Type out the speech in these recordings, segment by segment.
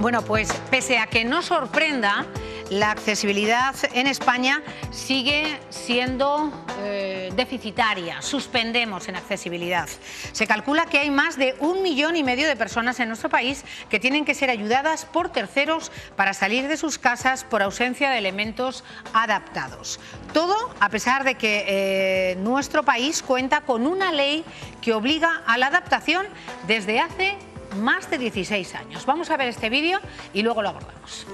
Bueno, pues pese a que no sorprenda, la accesibilidad en España sigue siendo deficitaria. Suspendemos en accesibilidad. Se calcula que hay más de 1,5 millones de personas en nuestro país que tienen que ser ayudadas por terceros para salir de sus casas por ausencia de elementos adaptados. Todo a pesar de que nuestro país cuenta con una ley que obliga a la adaptación desde hace más de 16 años. Vamos a ver este vídeo y luego lo abordamos.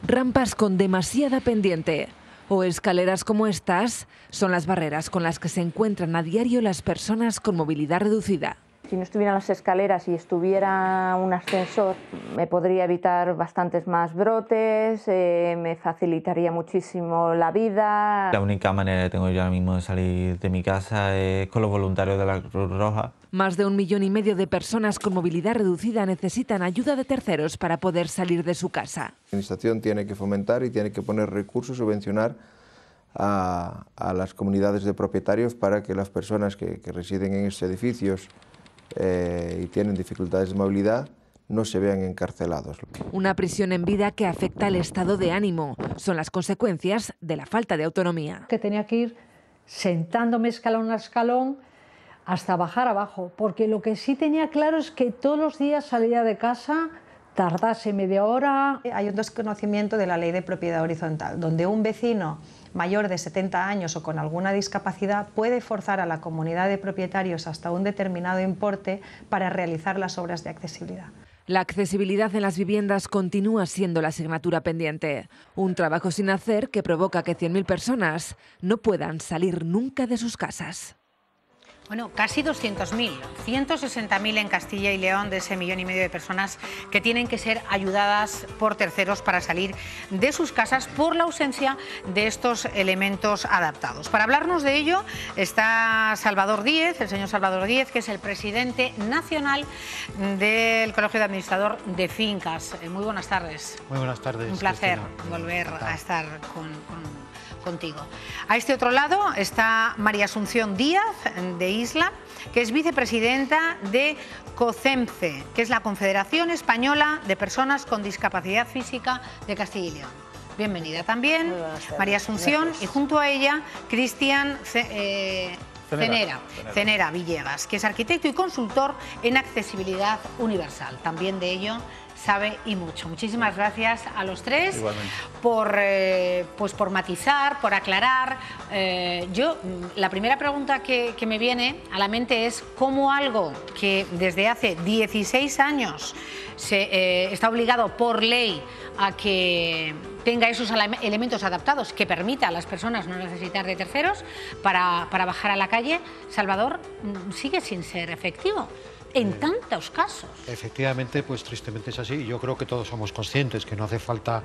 Rampas con demasiada pendiente o escaleras como estas son las barreras con las que se encuentran a diario las personas con movilidad reducida. Si no estuvieran las escaleras y estuviera un ascensor, me podría evitar bastantes más brotes, me facilitaría muchísimo la vida. La única manera que tengo yo ahora mismo de salir de mi casa es con los voluntarios de la Cruz Roja. Más de 1,5 millones de personas con movilidad reducida necesitan ayuda de terceros para poder salir de su casa. La Administración tiene que fomentar y tiene que poner recursos, subvencionar a las comunidades de propietarios para que las personas que residen en estos edificios y tienen dificultades de movilidad no se vean encarcelados. Una prisión en vida que afecta al estado de ánimo. Son las consecuencias de la falta de autonomía. Que tenía que ir sentándome escalón a escalón hasta bajar abajo, porque lo que sí tenía claro es que todos los días salía de casa, tardase media hora. Hay un desconocimiento de la ley de propiedad horizontal, donde un vecino mayor de 70 años o con alguna discapacidad puede forzar a la comunidad de propietarios hasta un determinado importe para realizar las obras de accesibilidad. La accesibilidad en las viviendas continúa siendo la asignatura pendiente. Un trabajo sin hacer que provoca que 100.000 personas no puedan salir nunca de sus casas. Bueno, casi 200.000, 160.000 en Castilla y León, de ese 1,5 millones de personas que tienen que ser ayudadas por terceros para salir de sus casas por la ausencia de estos elementos adaptados. Para hablarnos de ello está Salvador Díez, el señor Salvador Díez, que es el presidente nacional del Colegio de Administrador de Fincas. Muy buenas tardes. Muy buenas tardes. Un placer volver a estar contigo. A este otro lado está María Asunción Díaz, de Isla, que es vicepresidenta de COCEMCE, que es la Confederación Española de Personas con Discapacidad Física de Castilla y León. Bienvenida también, María Asunción, gracias. Y junto a ella, Cristian Cenera Villegas, que es arquitecto y consultor en accesibilidad universal. También de ello sabe y mucho. Muchísimas gracias a los tres por matizar, por aclarar. La primera pregunta que me viene a la mente es cómo algo que desde hace 16 años está obligado por ley a que tenga esos elementos adaptados que permita a las personas no necesitar de terceros para bajar a la calle, Salvador, sigue sin ser efectivo en tantos casos. Efectivamente, pues tristemente es así. Yo creo que todos somos conscientes que no hace falta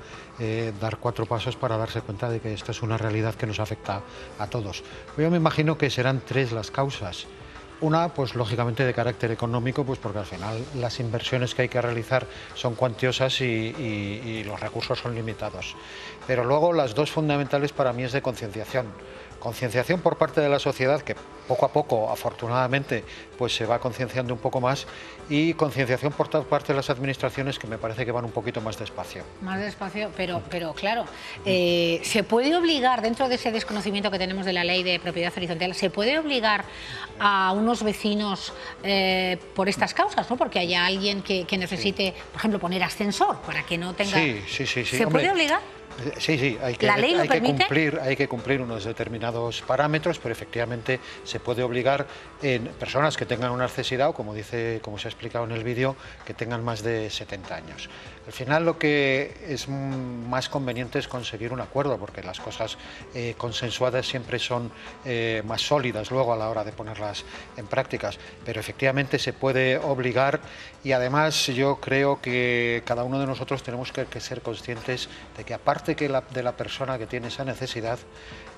dar 4 pasos para darse cuenta de que esto es una realidad que nos afecta a todos. Yo me imagino que serán 3 las causas. Una, pues lógicamente de carácter económico, pues porque al final las inversiones que hay que realizar son cuantiosas y los recursos son limitados. Pero luego las 2 fundamentales para mí es de concienciación. Concienciación por parte de la sociedad, que poco a poco, afortunadamente, pues se va concienciando un poco más, y concienciación por parte de las administraciones, que me parece que van un poquito más despacio. Más despacio, pero claro, ¿se puede obligar, dentro de ese desconocimiento que tenemos de la ley de propiedad horizontal, se puede obligar a unos vecinos por estas causas, ¿no? Porque haya alguien que necesite, por ejemplo, poner ascensor para que no tenga... Sí. ¿Se puede obligar? Sí, hay que cumplir unos determinados parámetros, pero efectivamente se puede obligar en personas que tengan una necesidad, o como se ha explicado en el vídeo, que tengan más de 70 años. Al final lo que es más conveniente es conseguir un acuerdo, porque las cosas consensuadas siempre son más sólidas luego a la hora de ponerlas en prácticas, pero efectivamente se puede obligar, y además yo creo que cada uno de nosotros tenemos que ser conscientes de que aparte de la persona que tiene esa necesidad,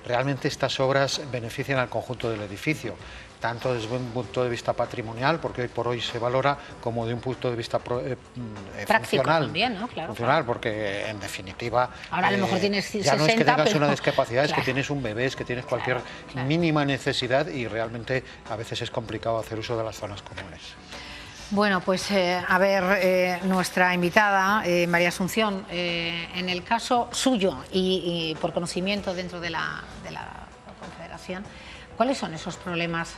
realmente estas obras benefician al conjunto del edificio, tanto desde un punto de vista patrimonial, porque hoy por hoy se valora, como de un punto de vista funcional. También, ¿no? Claro, funcional, porque en definitiva ahora a lo mejor tienes 60, ya no es que tengas pero... una discapacidad, es claro, que tienes un bebé, es que tienes cualquier mínima necesidad, y realmente a veces es complicado hacer uso de las zonas comunes. Bueno, pues a ver, nuestra invitada, María Asunción, en el caso suyo y por conocimiento dentro de la Confederación, ¿cuáles son esos problemas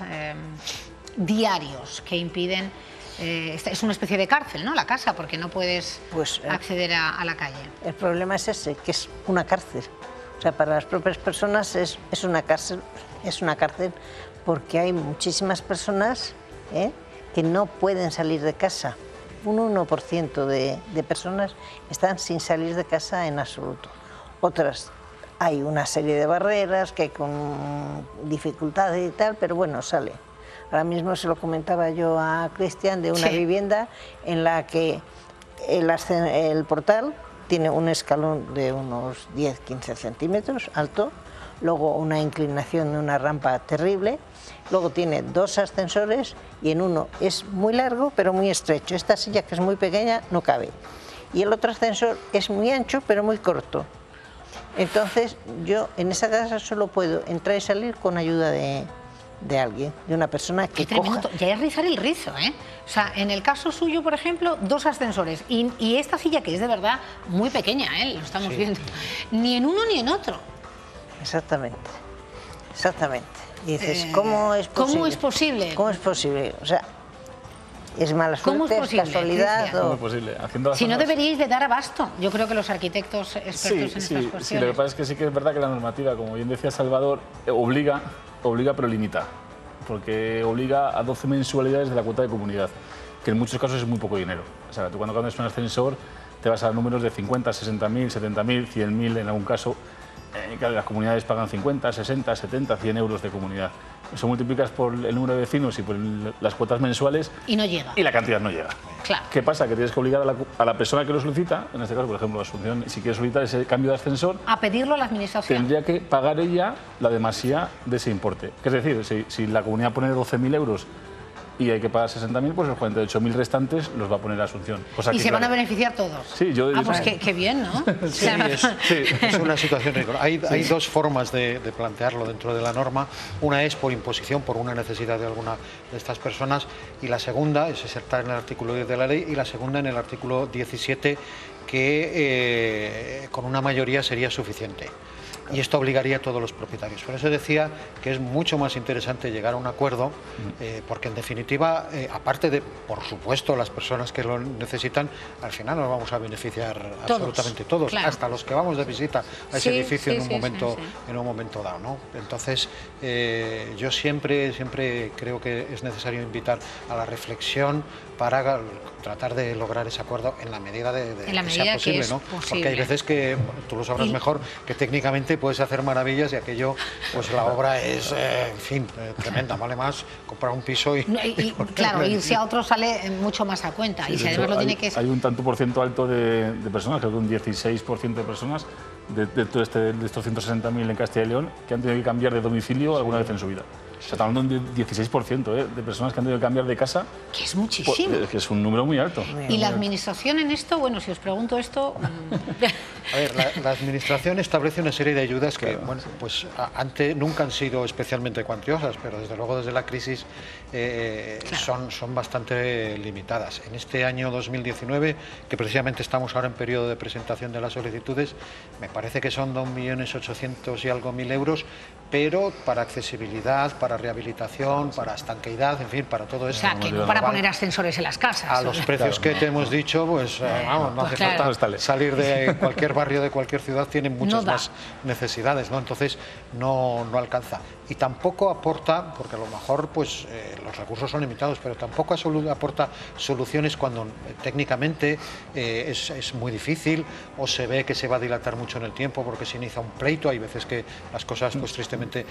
diarios que impiden? Es una especie de cárcel, ¿no? La casa, porque no puedes acceder a la calle. El problema es ese, que es una cárcel. O sea, para las propias personas es una cárcel, porque hay muchísimas personas que no pueden salir de casa. Un 1% de personas están sin salir de casa en absoluto. Otras, hay una serie de barreras que con dificultades y tal, pero bueno, sale. Ahora mismo se lo comentaba yo a Cristian de una vivienda en la que el portal tiene un escalón de unos 10-15 centímetros alto, luego una inclinación de una rampa terrible, luego tiene 2 ascensores y en uno es muy largo pero muy estrecho. Esta silla, que es muy pequeña, no cabe. Y el otro ascensor es muy ancho pero muy corto. Entonces yo en esa casa solo puedo entrar y salir con ayuda de alguien, de una persona que coja. Ya es rizar el rizo, ¿eh? O sea, en el caso suyo, por ejemplo, 2 ascensores y esta silla, que es de verdad muy pequeña, lo estamos viendo, ni en uno ni en otro. Exactamente, exactamente. Y dices, ¿cómo es posible? ¿Cómo es posible? ¿Cómo es posible? O sea, ¿es mala suerte, es casualidad? ¿Cómo es posible? Si no, deberíais de dar abasto. Yo creo que los arquitectos expertos en estas cuestiones. Sí, lo que pasa es que sí que es verdad que la normativa, como bien decía Salvador, obliga pero limita, porque obliga a 12 mensualidades de la cuota de comunidad, que en muchos casos es muy poco dinero. O sea, tú cuando cambias un ascensor te vas a números de 50, 60.000, 70.000, 100.000 en algún caso. Las comunidades pagan 50, 60, 70, 100 euros de comunidad. Eso multiplicas por el número de vecinos y por las cuotas mensuales y no llega. Y la cantidad no llega. Claro. ¿Qué pasa? Que tienes que obligar a la persona que lo solicita, en este caso, por ejemplo, Asunción, si quiere solicitar ese cambio de ascensor, a pedirlo a la administración. Tendría que pagar ella la demasía de ese importe. Es decir, si la comunidad pone 12.000 euros y hay que pagar 60.000, pues los 48.000 restantes los va a poner Asunción. Y se van a beneficiar todos. Sí, pues qué bien, ¿no? Sí, es una situación ridícula. Hay 2 formas de plantearlo dentro de la norma. Una es por imposición, por una necesidad de alguna de estas personas, y la segunda, esa está en el artículo 10 de la ley, y la segunda en el artículo 17, que con una mayoría sería suficiente. Y esto obligaría a todos los propietarios. Por eso decía que es mucho más interesante llegar a un acuerdo, porque en definitiva, aparte de, por supuesto, las personas que lo necesitan, al final nos vamos a beneficiar absolutamente todos, claro, hasta los que vamos de visita a ese edificio en un momento dado, ¿no? Entonces, yo siempre creo que es necesario invitar a la reflexión para tratar de lograr ese acuerdo en la medida que sea posible, ¿no? Porque hay veces que, tú lo sabrás mejor, que técnicamente puedes hacer maravillas y aquello, pues la obra es, en fin, tremenda, vale más comprar un piso y claro, irse a otro sale mucho más a cuenta. Sí, y si además lo tiene que... Hay un tanto por ciento alto de personas, creo que un 16% de personas de estos 160.000 en Castilla y León, que han tenido que cambiar de domicilio alguna vez en su vida. O sea, estamos hablando de 16% de personas que han tenido que cambiar de casa. Que es muchísimo. Que es un número muy alto. ¿Y la administración en esto? Bueno, si os pregunto esto... A ver, la administración establece una serie de ayudas que, bueno, pues nunca han sido especialmente cuantiosas, pero desde luego desde la crisis son bastante limitadas. En este año 2019, que precisamente estamos ahora en periodo de presentación de las solicitudes, me parece que son 2.800.000 y algo euros, pero para accesibilidad, para rehabilitación, para estanqueidad, en fin, para todo eso. O sea, que no para poner ascensores en las casas. A los precios que te hemos dicho, pues vamos, no hace falta salir de cualquier barrio de cualquier ciudad, tienen muchas más necesidades, ¿no? Entonces no alcanza. Y tampoco aporta, porque a lo mejor pues los recursos son limitados, pero tampoco aporta soluciones cuando técnicamente es muy difícil o se ve que se va a dilatar mucho en el tiempo porque se inicia un pleito. Hay veces que las cosas pues tristemente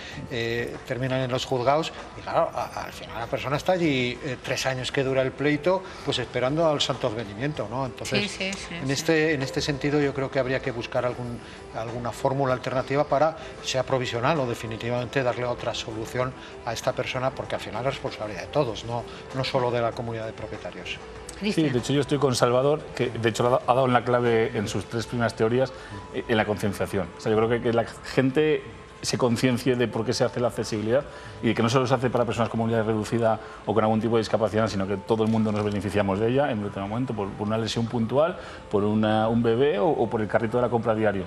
terminan en los juzgados y claro, al final la persona está allí 3 años que dura el pleito, pues esperando al santo advenimiento, ¿no? Entonces, en este sentido yo creo que habría que buscar alguna fórmula alternativa para, sea provisional o definitivamente, darle otra solución a esta persona, porque al final es responsabilidad de todos, no solo de la comunidad de propietarios. Sí, de hecho yo estoy con Salvador, que de hecho ha dado en la clave en sus 3 primeras teorías, en la concienciación. O sea, yo creo que la gente se conciencie de por qué se hace la accesibilidad y de que no solo se hace para personas con movilidad reducida o con algún tipo de discapacidad, sino que todo el mundo nos beneficiamos de ella en un determinado momento, por una lesión puntual, por un bebé o por el carrito de la compra diario.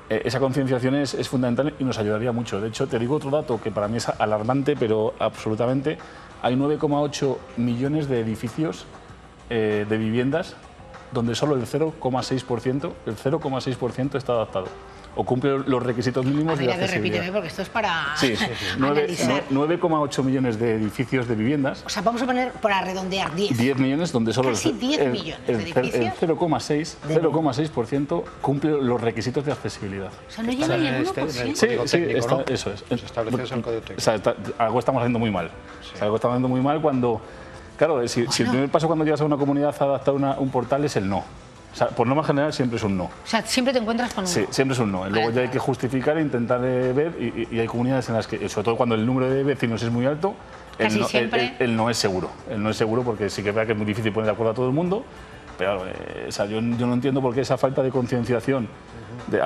Esa concienciación es fundamental y nos ayudaría mucho. De hecho, te digo otro dato que para mí es alarmante, pero absolutamente. Hay 9,8 millones de edificios de viviendas donde solo el 0,6% está adaptado o cumple los requisitos mínimos de accesibilidad. Repíteme, porque esto es para sí, 9,8 millones de edificios de viviendas. O sea, vamos a poner, para redondear, 10. 10 millones donde solo casi 10 millones de edificios. El 0,6% cumple los requisitos de accesibilidad. O sea, no llega ni al 1%. Sí, eso es. Se establece eso en el Código Técnico. O sea, algo estamos haciendo muy mal. O sea, algo estamos haciendo muy mal cuando... Claro, si el primer paso cuando llegas a una comunidad a adaptar un portal es el no. O sea, por norma general siempre es un no. O sea, siempre te encuentras con un no. Sí, siempre es un no. Luego ya hay que justificar e intentar ver, y hay comunidades en las que, sobre todo cuando el número de vecinos es muy alto, el no es seguro. El no es seguro porque sí que es verdad que es muy difícil poner de acuerdo a todo el mundo, pero o sea, yo no entiendo por qué esa falta de concienciación.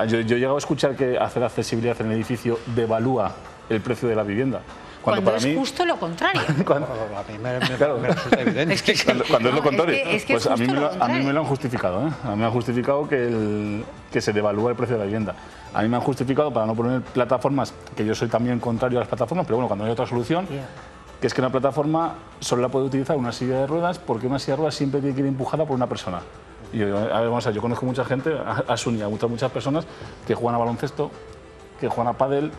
Yo he llegado a escuchar que hacer accesibilidad en el edificio devalúa el precio de la vivienda. Cuando para es mí, justo lo contrario. A mí me resulta evidente. Cuando es lo contrario. Pues a mí me lo han justificado. A mí me han justificado que se devalúa el precio de la vivienda. A mí me han justificado para no poner plataformas, que yo soy también contrario a las plataformas, pero bueno, cuando hay otra solución, que es que una plataforma solo la puede utilizar una silla de ruedas, porque una silla de ruedas siempre tiene que ir empujada por una persona. Y yo conozco mucha gente, a muchas personas que juegan a baloncesto, que juegan a pádel,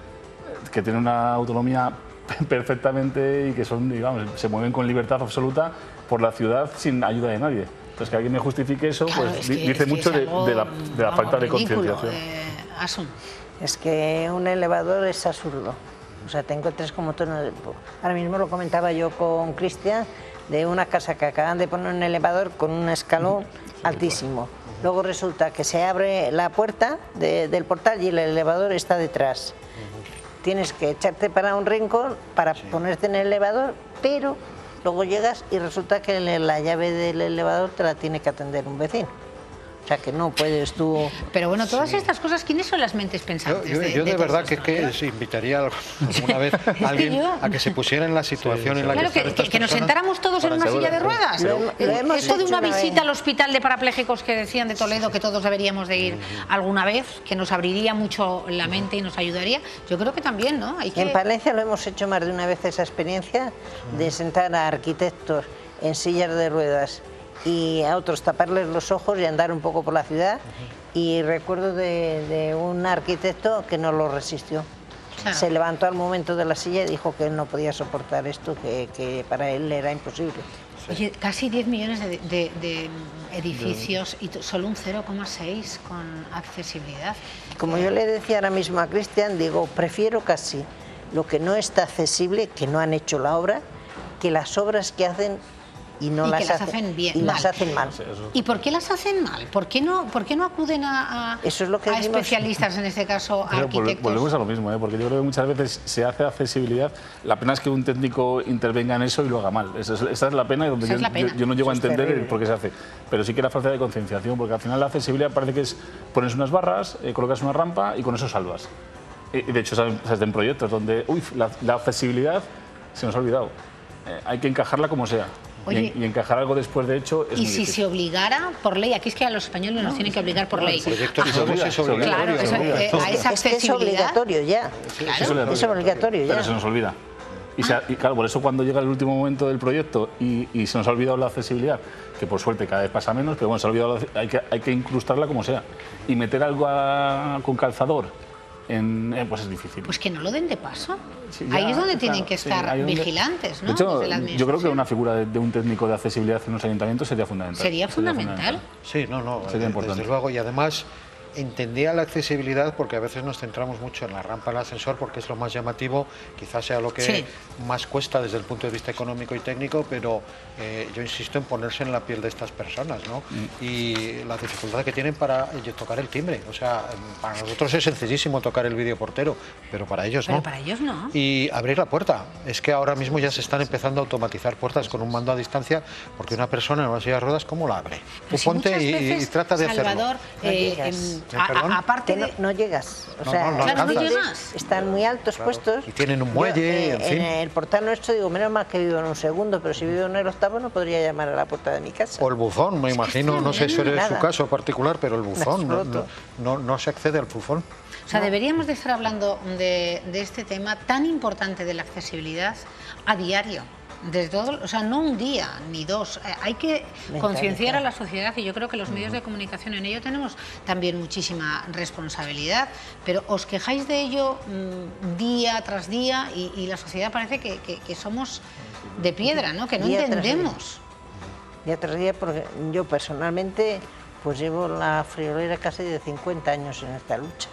que tienen una autonomía perfectamente y que son, digamos, se mueven con libertad absoluta por la ciudad sin ayuda de nadie. Entonces, que alguien me justifique eso, claro, pues dice mucho de la falta de concienciación. Es que un elevador es absurdo. O sea, te encuentras como tú. Ahora mismo lo comentaba yo con Cristian, de una casa que acaban de poner un elevador con un escalón altísimo. Luego resulta que se abre la puerta del portal y el elevador está detrás. Tienes que echarte para un rincón para ponerte en el elevador, pero luego llegas y resulta que la llave del elevador te la tiene que atender un vecino. O sea, que no puedes tú... Pero bueno, todas estas cosas, ¿quiénes son las mentes pensantes? Yo de verdad que invitaría alguna vez a alguien a que se pusiera en la situación en la que están estas personas. Que nos sentáramos todos en una silla de ruedas. Esto de una visita al hospital de parapléjicos que decían de Toledo que todos deberíamos de ir alguna vez, que nos abriría mucho la mente y nos ayudaría, yo creo que también, ¿no? En Palencia lo hemos hecho más de una vez esa experiencia de sentar a arquitectos en sillas de ruedas y a otros taparles los ojos y andar un poco por la ciudad. Y recuerdo de un arquitecto que no lo resistió. Claro. Se levantó al momento de la silla y dijo que él no podía soportar esto, que para él era imposible. Oye, casi 10 millones de edificios y solo un 0,6 con accesibilidad. Como yo le decía ahora mismo a Cristian, digo, prefiero casi lo que no está accesible, que no han hecho la obra, que las obras que hacen y las hacen bien, y las hacen mal. ¿Y por qué las hacen mal? ¿Por qué no acuden a especialistas, en este caso a arquitectos? Volvemos a lo mismo, porque yo creo que muchas veces se hace accesibilidad, la pena es que un técnico intervenga en eso y lo haga mal. Esa es la pena, donde yo no llego a entender por qué se hace. Pero sí que la falta de concienciación, porque al final la accesibilidad parece que es pones unas barras, colocas una rampa y con eso salvas. Y de hecho, se hacen proyectos donde la accesibilidad se nos ha olvidado. Hay que encajarla como sea. Oye, y encajar algo después de hecho es y muy si difícil. Se obligara por ley, aquí es que a los españoles nos tienen que obligar por ley. Proyectos es obligatorio. Claro, a esa accesibilidad. Es obligatorio ya. Claro. Es obligatorio ya. Pero se nos olvida. Y claro, por eso cuando llega el último momento del proyecto y se nos ha olvidado la accesibilidad, que por suerte cada vez pasa menos, pero bueno, se ha olvidado, hay que incrustarla como sea. Y meter algo con calzador, pues es difícil. Pues que no lo den de paso. Sí, ahí es donde tienen que estar vigilantes, ¿no? De hecho, yo creo que una figura de un técnico de accesibilidad en los ayuntamientos sería fundamental. ¿Sería fundamental? Sí, no, sería importante. Desde luego, y además entendía la accesibilidad porque a veces nos centramos mucho en la rampa del ascensor porque es lo más llamativo, quizás sea lo que más cuesta desde el punto de vista económico y técnico, pero yo insisto en ponerse en la piel de estas personas, ¿no? Y la dificultad que tienen para tocar el timbre. O sea, para nosotros es sencillísimo tocar el videoportero, pero para ellos no. Pero para ellos no. Y abrir la puerta. Es que ahora mismo ya se están empezando a automatizar puertas con un mando a distancia, porque una persona en una silla de ruedas, ¿cómo la abre? Tú ponte y trata de Salvador, hacerlo. Aparte no llegas. O sea, claro, no llegas. Están muy altos puestos. Y tienen un muelle, en fin. En el portal nuestro digo, menos mal que vivo en un segundo, pero si vivo en el octavo no podría llamar a la puerta de mi casa. O el buzón, me imagino, no sé si es su caso particular, pero el buzón, no se accede al buzón. O sea, deberíamos de estar hablando de este tema tan importante de la accesibilidad a diario. Desde todo, o sea, no un día ni dos, hay que concienciar a la sociedad y yo creo que los medios de comunicación en ello tenemos también muchísima responsabilidad, pero os quejáis de ello día tras día y la sociedad parece que somos de piedra, ¿no? Que no entendemos. Día tras día, porque yo personalmente pues llevo la friolera casi de 50 años en esta lucha.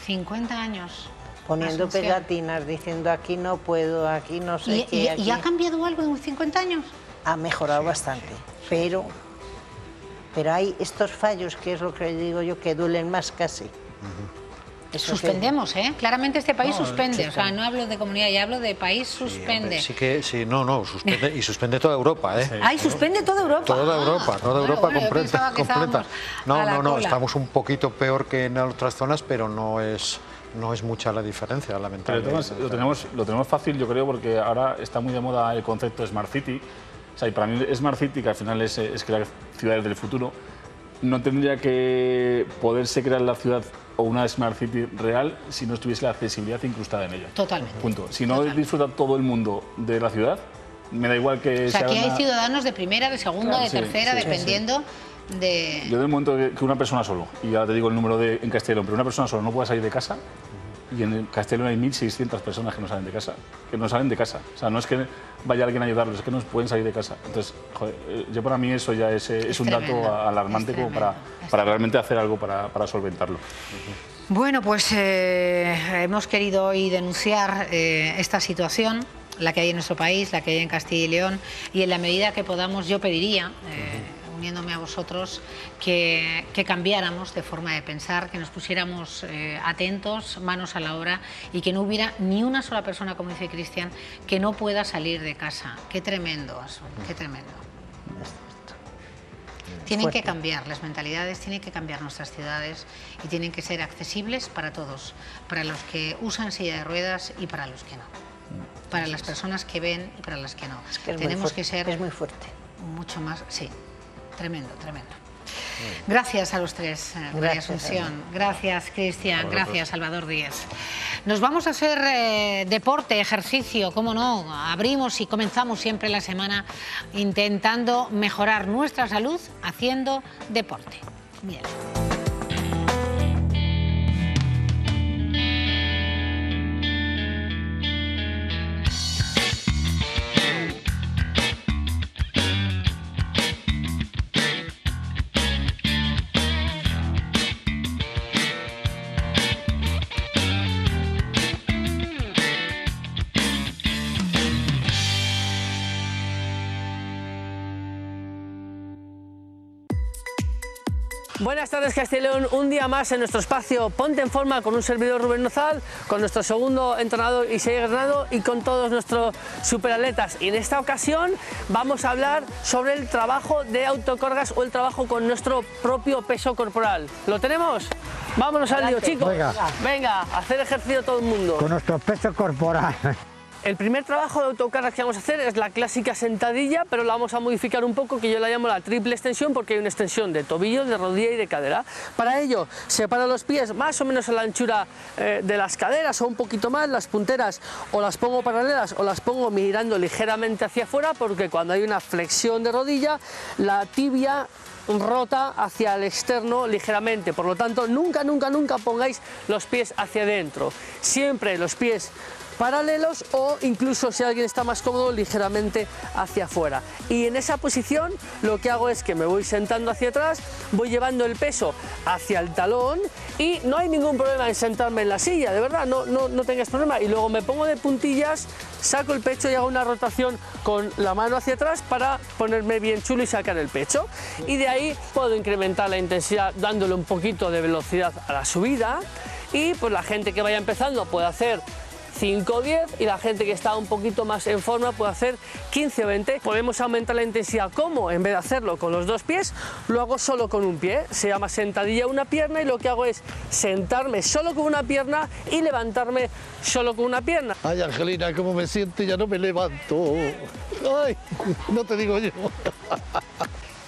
50 años. Poniendo pegatinas, diciendo aquí no puedo, aquí no sé qué. ¿Y ha cambiado algo en 50 años? Ha mejorado bastante, pero hay estos fallos, que es lo que digo yo, que duelen más casi. Suspendemos, ¿eh? Claramente este país suspende. O sea, no hablo de comunidad, ya hablo de país suspende. Sí, suspende, y suspende toda Europa, ¿eh? ¡Ay, suspende toda Europa! Toda Europa completa. No, cola. estamos un poquito peor que en otras zonas, pero no es mucha la diferencia, lamentablemente. Pero lo tenemos fácil, yo creo, porque ahora está muy de moda el concepto Smart City. O sea, y para mí Smart City, que al final es crear ciudades del futuro, no tendría que poderse crear la ciudad o una Smart City real si no estuviese la accesibilidad incrustada en ella. Totalmente. Punto. Si no disfruta todo el mundo de la ciudad, me da igual que sea, aquí hay ciudadanos de primera, de segunda, de tercera, dependiendo de... Yo, del momento que una persona solo, y ahora te digo el número en Castellón, pero una persona solo no puede salir de casa, y en Castellón hay 1.600 personas que no salen de casa. O sea, no es que vaya alguien a ayudarlos, es que no pueden salir de casa. Entonces, joder, yo para mí eso ya es un dato alarmante como para realmente hacer algo para solventarlo. Bueno, pues hemos querido hoy denunciar esta situación, la que hay en nuestro país, la que hay en Castilla y León, y en la medida que podamos yo pediría, uniéndome a vosotros, que cambiáramos de forma de pensar, que nos pusiéramos atentos, manos a la obra y que no hubiera ni una sola persona, como dice Cristian, que no pueda salir de casa. Qué tremendo, Asun, qué tremendo. Tienen que cambiar las mentalidades, tienen que cambiar nuestras ciudades y tienen que ser accesibles para todos, para los que usan silla de ruedas y para los que no, para las personas que ven y para las que no. Es que tenemos que ser... Es muy fuerte. Mucho más, sí. Tremendo. Gracias a los tres, María Asunción. Gracias, Cristian. Gracias, Salvador Díez. Nos vamos a hacer deporte, ejercicio, cómo no. Abrimos y comenzamos siempre la semana intentando mejorar nuestra salud haciendo deporte. Bien. Buenas tardes, Castellón. Un día más en nuestro espacio Ponte en Forma con un servidor Rubén Nozal, con nuestro segundo entrenador Isaías Granado y con todos nuestros superatletas. Y en esta ocasión vamos a hablar sobre el trabajo de autocargas o el trabajo con nuestro propio peso corporal. ¿Lo tenemos? Vámonos al lío, chicos. Venga, a hacer ejercicio todo el mundo. Con nuestro peso corporal. El primer trabajo de autocargas que vamos a hacer es la clásica sentadilla, pero la vamos a modificar un poco, que yo la llamo la triple extensión, porque hay una extensión de tobillo, de rodilla y de cadera. Para ello, separo los pies más o menos a la anchura de las caderas o un poquito más, las punteras o las pongo paralelas o las pongo mirando ligeramente hacia afuera, porque cuando hay una flexión de rodilla, la tibia rota hacia el externo ligeramente. Por lo tanto, nunca pongáis los pies hacia adentro. Siempre los pies paralelos o incluso, si alguien está más cómodo, ligeramente hacia afuera. Y en esa posición lo que hago es que me voy sentando hacia atrás, voy llevando el peso hacia el talón y no hay ningún problema en sentarme en la silla, de verdad, no tengas problema. Y luego me pongo de puntillas, saco el pecho y hago una rotación con la mano hacia atrás para ponerme bien chulo y sacar el pecho. Y de ahí puedo incrementar la intensidad dándole un poquito de velocidad a la subida y pues la gente que vaya empezando puede hacer 5 o 10 y la gente que está un poquito más en forma puede hacer 15 o 20. Podemos aumentar la intensidad como en vez de hacerlo con los dos pies, lo hago solo con un pie. Se llama sentadilla una pierna y lo que hago es sentarme solo con una pierna y levantarme solo con una pierna. Ay, Angelina, cómo me siento y ya no me levanto. Ay, no te digo yo.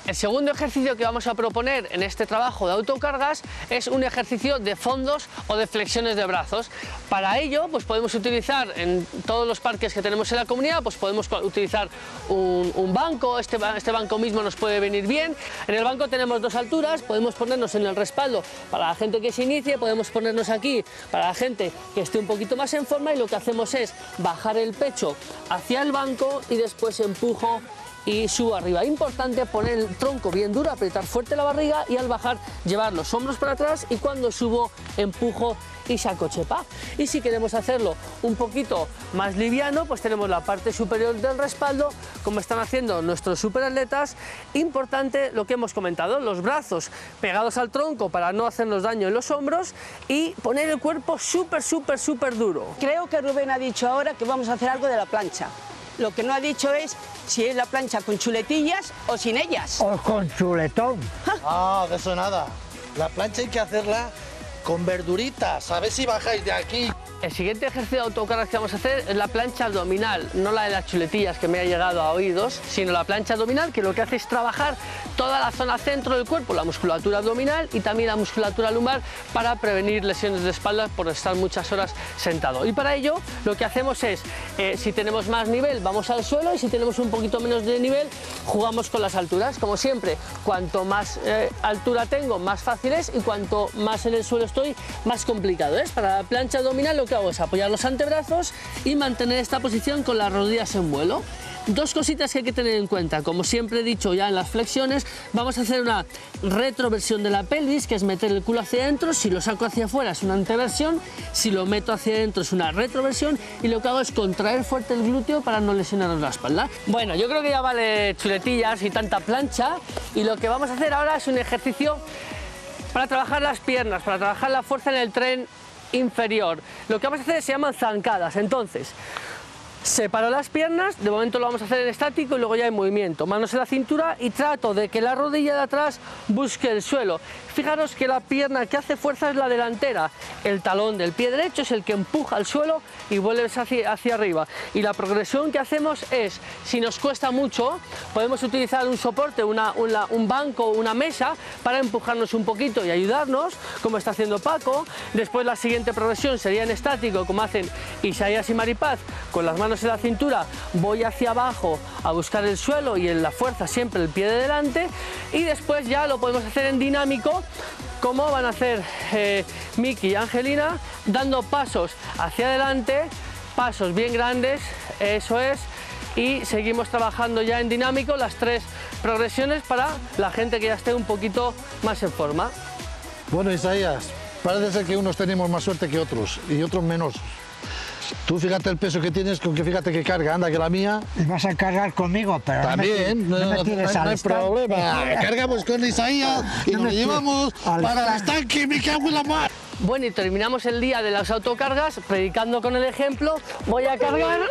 El segundo ejercicio que vamos a proponer en este trabajo de autocargas es un ejercicio de fondos o de flexiones de brazos. Para ello, pues podemos utilizar en todos los parques que tenemos en la comunidad, pues podemos utilizar un banco, este banco mismo nos puede venir bien. En el banco tenemos dos alturas, podemos ponernos en el respaldo para la gente que se inicie, podemos ponernos aquí para la gente que esté un poquito más en forma y lo que hacemos es bajar el pecho hacia el banco y después empujo y subo arriba. Importante poner el tronco bien duro, apretar fuerte la barriga y al bajar llevar los hombros para atrás y cuando subo empujo y saco chepa. Y si queremos hacerlo un poquito más liviano, pues tenemos la parte superior del respaldo, como están haciendo nuestros superatletas. Importante lo que hemos comentado, los brazos pegados al tronco para no hacernos daño en los hombros y poner el cuerpo súper duro. Creo que Rubén ha dicho ahora que vamos a hacer algo de la plancha. Lo que no ha dicho es si es la plancha con chuletillas o sin ellas. O con chuletón. Ah, de eso nada. La plancha hay que hacerla con verduritas. A ver si bajáis de aquí. El siguiente ejercicio de autocargas que vamos a hacer es la plancha abdominal, no la de las chuletillas que me ha llegado a oídos, sino la plancha abdominal, que lo que hace es trabajar toda la zona centro del cuerpo, la musculatura abdominal y también la musculatura lumbar para prevenir lesiones de espalda por estar muchas horas sentado. Y para ello lo que hacemos es, si tenemos más nivel vamos al suelo y si tenemos un poquito menos de nivel jugamos con las alturas. Como siempre, cuanto más altura tengo más fácil es y cuanto más en el suelo estoy más complicado es. Para la plancha abdominal lo que hago es apoyar los antebrazos y mantener esta posición con las rodillas en vuelo. Dos cositas que hay que tener en cuenta, como siempre he dicho ya en las flexiones, vamos a hacer una retroversión de la pelvis, que es meter el culo hacia adentro, si lo saco hacia afuera es una anteversión, si lo meto hacia adentro es una retroversión y lo que hago es contraer fuerte el glúteo para no lesionarnos la espalda. Bueno, yo creo que ya vale chuletillas y tanta plancha y lo que vamos a hacer ahora es un ejercicio para trabajar las piernas, para trabajar la fuerza en el tren inferior. Lo que vamos a hacer se llaman zancadas. Entonces, separo las piernas, de momento lo vamos a hacer en estático y luego ya en movimiento. Manos en la cintura y trato de que la rodilla de atrás busque el suelo. Fijaros que la pierna que hace fuerza es la delantera. El talón del pie derecho es el que empuja al suelo y vuelves hacia arriba. Y la progresión que hacemos es, si nos cuesta mucho, podemos utilizar un soporte, un banco, una mesa para empujarnos un poquito y ayudarnos, como está haciendo Paco. Después la siguiente progresión sería en estático, como hacen Isaías y Maripaz, con las manos en la cintura, voy hacia abajo a buscar el suelo y en la fuerza siempre el pie de delante. Y después ya lo podemos hacer en dinámico, como van a hacer Miki y Angelina, dando pasos hacia adelante, pasos bien grandes, eso es, y seguimos trabajando ya en dinámico las tres progresiones para la gente que ya esté un poquito más en forma. Bueno, Isaías, parece ser que unos tenemos más suerte que otros y otros menos. Tú fíjate el peso que tienes, con que fíjate que carga, anda que la mía. Y vas a cargar conmigo, pero también, no hay problema. Cargamos con Isaías y nos llevamos para el estanque, me cago en la mar. Bueno, y terminamos el día de las autocargas predicando con el ejemplo. Voy a cargar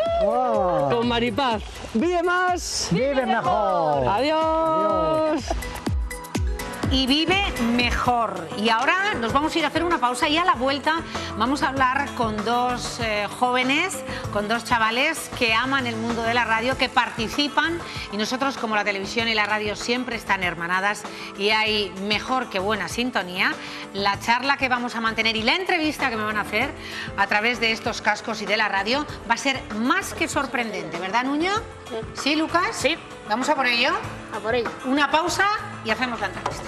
con Maripaz. ¡Vive más! ¡Vive mejor! ¡Adiós! Y vive mejor. Y ahora nos vamos a ir a hacer una pausa y a la vuelta vamos a hablar con dos jóvenes, con dos chavales que aman el mundo de la radio, que participan y nosotros, como la televisión y la radio siempre están hermanadas y hay mejor que buena sintonía, la charla que vamos a mantener y la entrevista que me van a hacer a través de estos cascos y de la radio va a ser más que sorprendente, ¿verdad, Nuño? ¿Sí, Lucas? Sí. ¿Vamos a por ello? A por ello. Una pausa y hacemos la entrevista.